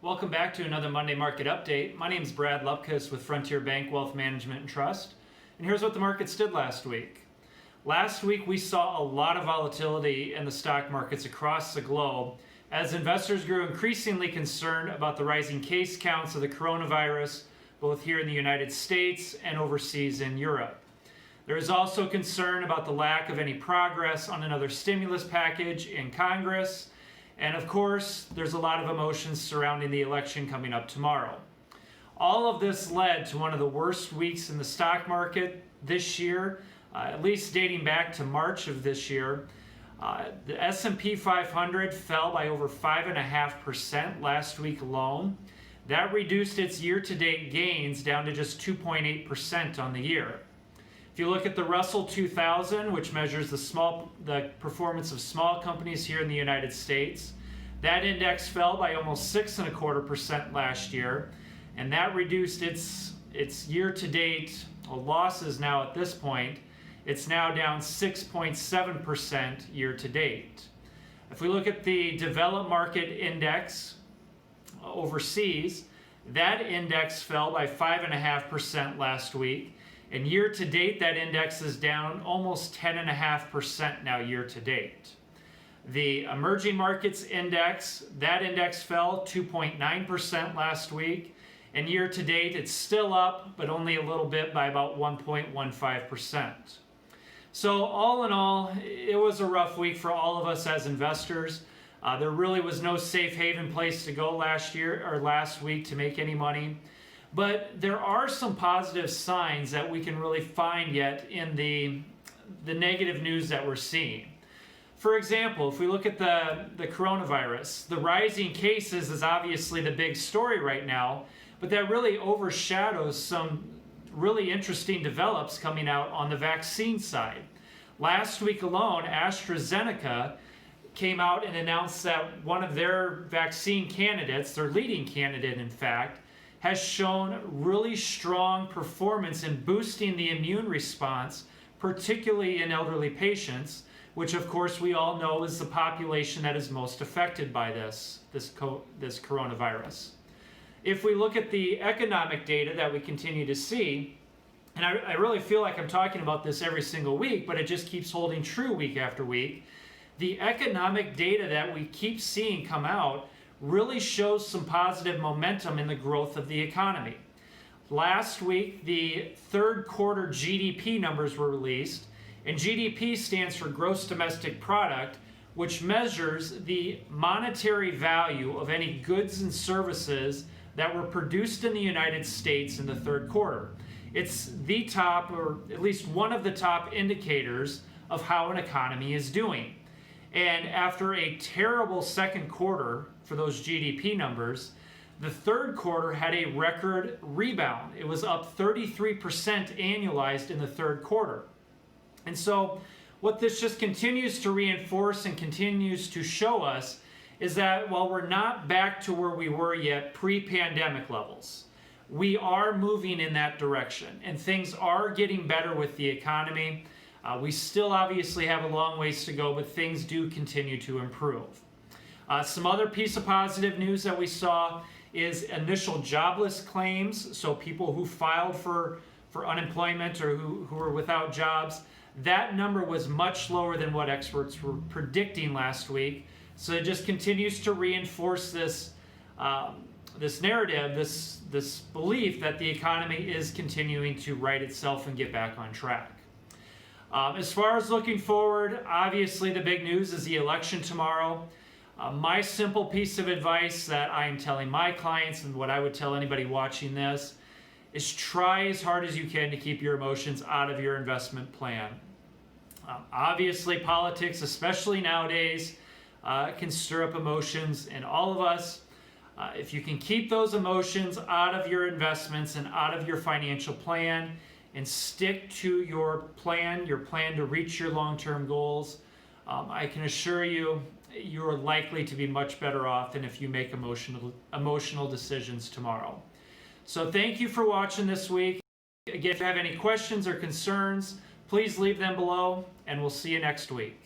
Welcome back to another Monday Market Update. My name is Brad Lupkus with Frontier Bank Wealth Management and Trust. And here's what the markets did last week. Last week we saw a lot of volatility in the stock markets across the globe as investors grew increasingly concerned about the rising case counts of the coronavirus, both here in the United States and overseas in Europe. There is also concern about the lack of any progress on another stimulus package in Congress. And of course, there's a lot of emotions surrounding the election coming up tomorrow. All of this led to one of the worst weeks in the stock market this year, at least dating back to March of this year. The S&P 500 fell by over 5.5% last week alone. That reduced its year-to-date gains down to just 2.8% on the year. If you look at the Russell 2000, which measures the performance of small companies here in the United States, that index fell by almost 6.25% last year, and that reduced its year-to-date losses now at this point. It's now down 6.7% year-to-date. If we look at the developed market index overseas, that index fell by 5.5% last week. And year-to-date, that index is down almost 10.5% now year-to-date. The emerging markets index, that index fell 2.9% last week. And year-to-date, it's still up, but only a little bit by about 1.15%. So all in all, it was a rough week for all of us as investors. There really was no safe haven place to go last week to make any money. But there are some positive signs that we can really find yet in the negative news that we're seeing. For example, if we look at the coronavirus, the rising cases is obviously the big story right now, but that really overshadows some really interesting develops coming out on the vaccine side. Last week alone, AstraZeneca came out and announced that one of their vaccine candidates, their leading candidate in fact, has shown really strong performance in boosting the immune response, particularly in elderly patients, which of course we all know is the population that is most affected by this coronavirus. If we look at the economic data that we continue to see, and I really feel like I'm talking about this every single week, but it just keeps holding true week after week, the economic data that we keep seeing come out really shows some positive momentum in the growth of the economy. Last week, the third quarter GDP numbers were released, and GDP stands for Gross Domestic Product, which measures the monetary value of any goods and services that were produced in the United States in the third quarter. It's the top, or at least one of the top indicators of how an economy is doing. And after a terrible second quarter for those GDP numbers, the third quarter had a record rebound. It was up 33% annualized in the third quarter. And so what this just continues to reinforce and continues to show us is that while we're not back to where we were yet pre-pandemic levels, we are moving in that direction and things are getting better with the economy. We still obviously have a long ways to go, but things do continue to improve. Some other piece of positive news that we saw is initial jobless claims, so people who filed for unemployment or who were without jobs. That number was much lower than what experts were predicting last week. So it just continues to reinforce this narrative, this belief that the economy is continuing to right itself and get back on track. As far as looking forward, obviously the big news is the election tomorrow. My simple piece of advice that I am telling my clients and what I would tell anybody watching this is try as hard as you can to keep your emotions out of your investment plan. Obviously politics, especially nowadays, can stir up emotions in all of us. If you can keep those emotions out of your investments and out of your financial plan, and stick to your plan to reach your long-term goals, I can assure you, you're likely to be much better off than if you make emotional decisions tomorrow. So thank you for watching this week. Again, if you have any questions or concerns, please leave them below, and we'll see you next week.